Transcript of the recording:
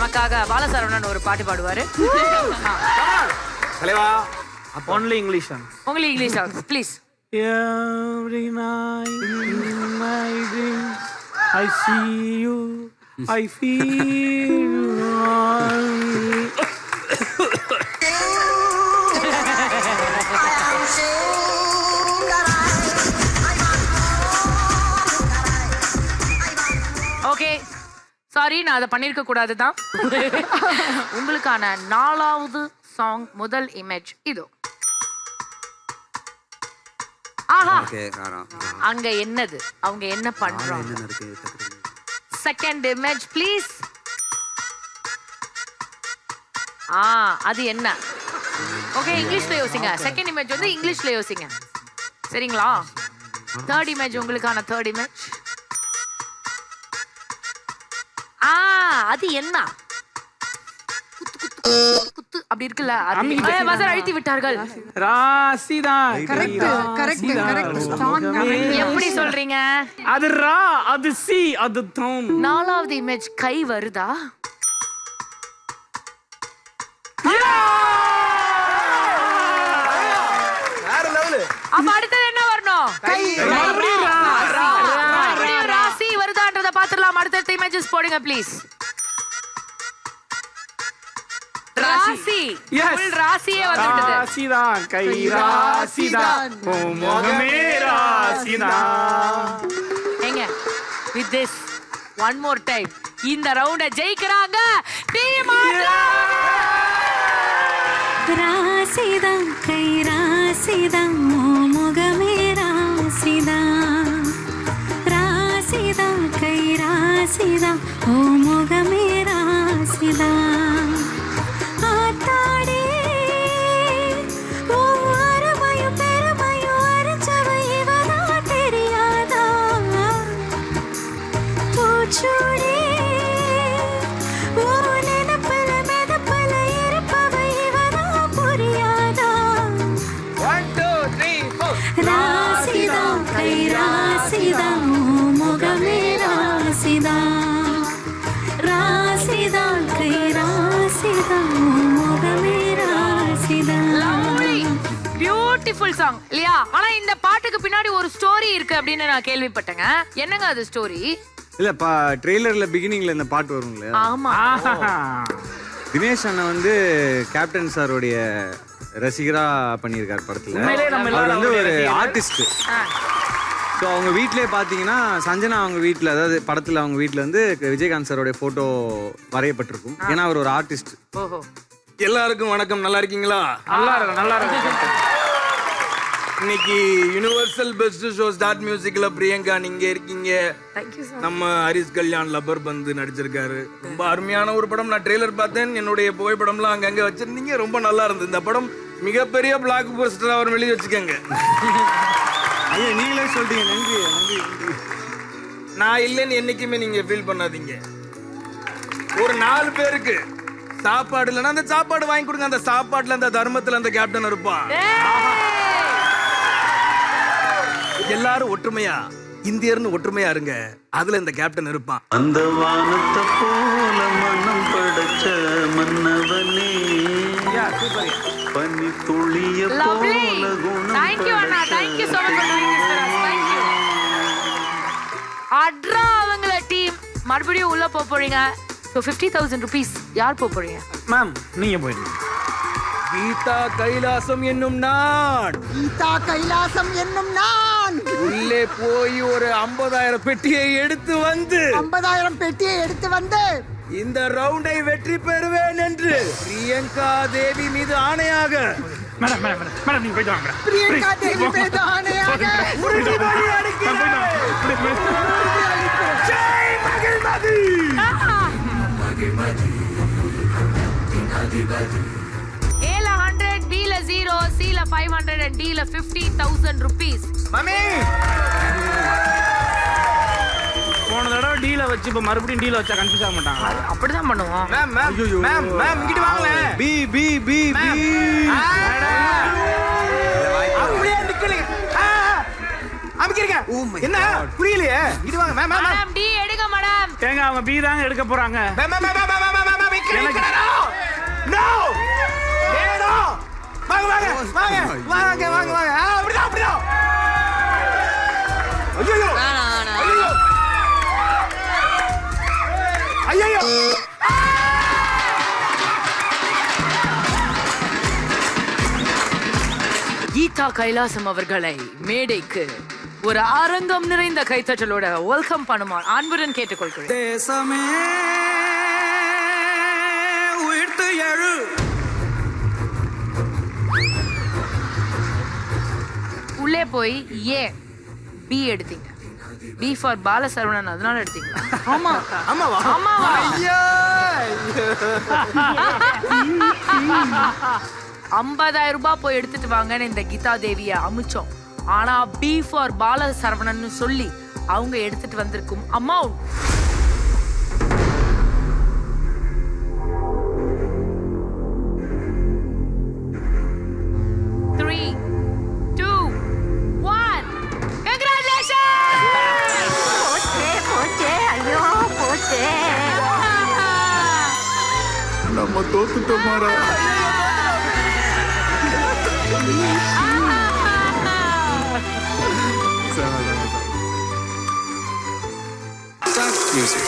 நமக்காக பாலசரவணன் ஒரு பாட்டு பாடுவாரு. தலைவா only English only English please. Every night in my dreams I see you, I feel you. Okay sorry, நான் அதை பண்ணிருக்க கூடாது தான். உங்களுக்கான 4வது சாங் முதல் இமேஜ் இதோ. ஆஹா, அங்க என்னது, அவங்க என்ன பண்றாங்க? Second image please. அது என்ன? ஓகே, இங்கிலீஷ்ல யோசிங்க. செகண்ட் இமேஜ் வந்து இங்கிலீஷ்ல யோசிங்க, சரிங்களா? தேர்ட் இமேஜ் உங்களுக்கான தேர்ட் இமேஜ். அது என்ன? குத்து அப்படி இருக்குல்ல, பசர் அழுத்தி விட்டார்கள். ராசிதான். எப்படி சொல்றீங்க? அது ரா, அது சி, அது தம். 4வது இமேஜ் கை வருதா? அப்ப அடுத்தது என்ன வரணும்? ராசி வருதான்றத பாத்துடலாம். அடுத்த இமேஜஸ் போடுங்க ப்ளீஸ். ராசி, ஃபுல் ராசியே வந்துட்டது. ராசிதான், கை ராசிதான், ஓ முகமே ராசிதான். ஏங்க, with this one more time இந்த ரவுண்ட ஜெயிக்கறாங்க டீம் ஆட்ரா. ராசிதான், கை ராசிதான், ஓ முகமே ராசிதான். ராசிதான், கை ராசிதான், ஓ முகமே ராசிதான். ஆத்தாடி ஓ அருமையும் பெருமையும் அரைச்சவை இவதா தெரியாதா? பூச்சூடி ஓ நினைப்பல மெதப்பல இருப்பவை இவதா புரியாதா? 1 2 3 4 ராசிதான், கை ராசிதான், ஓ முகமே ராசிதான். ராசிதான், கை ராசிதான், ஓ முகமே ராசிதான். பியூட்டிஃபுல் சாங் இல்லையா? ஆனா இந்த பாட்டுக்கு பின்னாடி ஒரு ஸ்டோரி இருக்கு அப்படின்னு நான் கேள்விப்பட்டேங்க. என்னங்க அது ஸ்டோரி? இல்லப்பா, ட்ரெய்லர்ல பிகினிங்ல இந்த பாட்டு வரும் இல்லையா? ஆமா. தினேஷ் அண்ணன் வந்து கேப்டன் சாரோடைய ரசிகரா பண்ணியிருக்காரு படத்துல. அவர் வந்து ஒரு ஆர்டிஸ்ட். ஸோ அவங்க வீட்டிலே பார்த்தீங்கன்னா சஞ்சனா அவங்க வீட்டில், அதாவது படத்தில் அவங்க வீட்டில் வந்து விஜயகாந்த் சாரோடைய ஃபோட்டோ வரையப்பட்டிருக்கும். ஏன்னா அவர் ஒரு ஆர்டிஸ்ட். ஓஹோ. எல்லாருக்கும் வணக்கம். நல்லா இருக்கீங்களா? நல்லா இருக்கு, நல்லா இருக்கு. இன்னைக்கு யுனிவர்சல் பெஸ்ட் ஷோ ஸ்டார்ட் மியூசிக்ல பிரியங்கா நீங்க இருக்கீங்க. நம்ம ஹரிஷ் கல்யாண் லப்பர் பந்து நடிச்சிருக்காரு. ரொம்ப அருமையான ஒரு படம். நான் ட்ரெய்லர் பார்த்தேன். என்னுடைய புகைப்படம்லாம் அங்கங்க வச்சிருந்தீங்க. ரொம்ப நல்லா இருந்தது. இந்த படம் மிகப்பெரிய பிளாக் போஸ்டர் அவர் வெளியே வச்சுக்கோங்க. ஐயா, நீங்களே சொல்லிட்டீங்க. நன்றி நன்றி நன்றி. நான் இல்லைன்னு என்னைக்குமே நீங்க ஃபீல் பண்ணாதீங்க. ஒரு 4 பேருக்கு சாப்பாடு இல்லைன்னா அந்த சாப்பாடு வாங்கி கொடுங்க. அந்த சாப்பாட்டுல அந்த தர்மத்துல அந்த கேப்டன் இருப்பான். எல்லாரும் ஒற்றுமையா, இந்தியர்னு ஒற்றுமையா இருங்க. அதுல இந்த கேப்டன் இருப்பான். அந்த வானத்தை போல மனம் படைச்ச மன்னவனே, பனி துளிய போல குணம். Thank you Anna. Thank you so much for doing this for us. Thank you. அட்ரா அவங்கள டீம் மறுபடியும் உள்ள போறீங்க. So 50,000 rupees யார் போறீங்க? மேம் நீங்க போயிடுங்க. கீதா கைலாசம் என்னும் நான், கீதா கைலாசம் என்னும் நான் உள்ளே போய் ஒரு 50,000 பெட்டியை எடுத்து வந்து 50,000 பெட்டியை எடுத்து வந்து இந்த ரவுண்டை வெற்றி பெறுவேன் என்று பிரியங்கா தேவி மீது ஆணையாக. மேடம் மேடம் மேடம் மேடம் நீங்க போயிட்டு வாங்க மேடம். பிரியங்கா தேவி மீது ஆணையாக உறுதிமொழி அளிக்கிறேன். ஜெய் மகிழ்மதி. ஏல 100, B-ல 0, C-ல 500 and D-ல 50,000 rupees. மம்மி போன தடவை டீல வச்சு இப்ப மறுபடியும் டீல வச்சா கன்ஃபியூஸ் ஆக மாட்டாங்க. அப்படிதான் பண்ணுவோம். மேம் மேம் மேம் மேம் இங்கிட்டு வாங்களேன். பி பி பி பி. அப்படியே நிக்கலீங்க. அமிக்கிறீங்க. என்ன புரியலையே? இங்கிட்டு வாங்க மேம் மேம் மேடம் D எடுங்க மேடம். ஏங்க அவங்க பி தாங்க எடுக்க போறாங்க. Ma'am ma'am ma'am ma'am ma'am Geetha Kailasam அவர்களை மேடைக்கு ஒரு அரங்கம் நிறைந்த கைத்தட்டலோட வெல்கம் பண்ணுமா அன்புடன் கேட்டுக்கொள்கிறேன். தேசமே உயிர்த்து எழு. உள்ளே போய் ஏன் பி எடுத்தீங்க? பி ஃபார் பாலசரவணன், அதனால எடுத்தீங்களா? ஆமா ஆமாவா? ஆமாவா? 50,000 ரூபாய் போய் எடுத்துட்டு வாங்கன்னு இந்த கீதா தேவிய அமிச்சோம். ஆனா பி ஃபார் பாலசரவணன் சொல்லி அவங்க எடுத்துட்டு வந்திருக்கும் அமௌண்ட் நம்ம தோத்துட்டோம் மாறா. Music.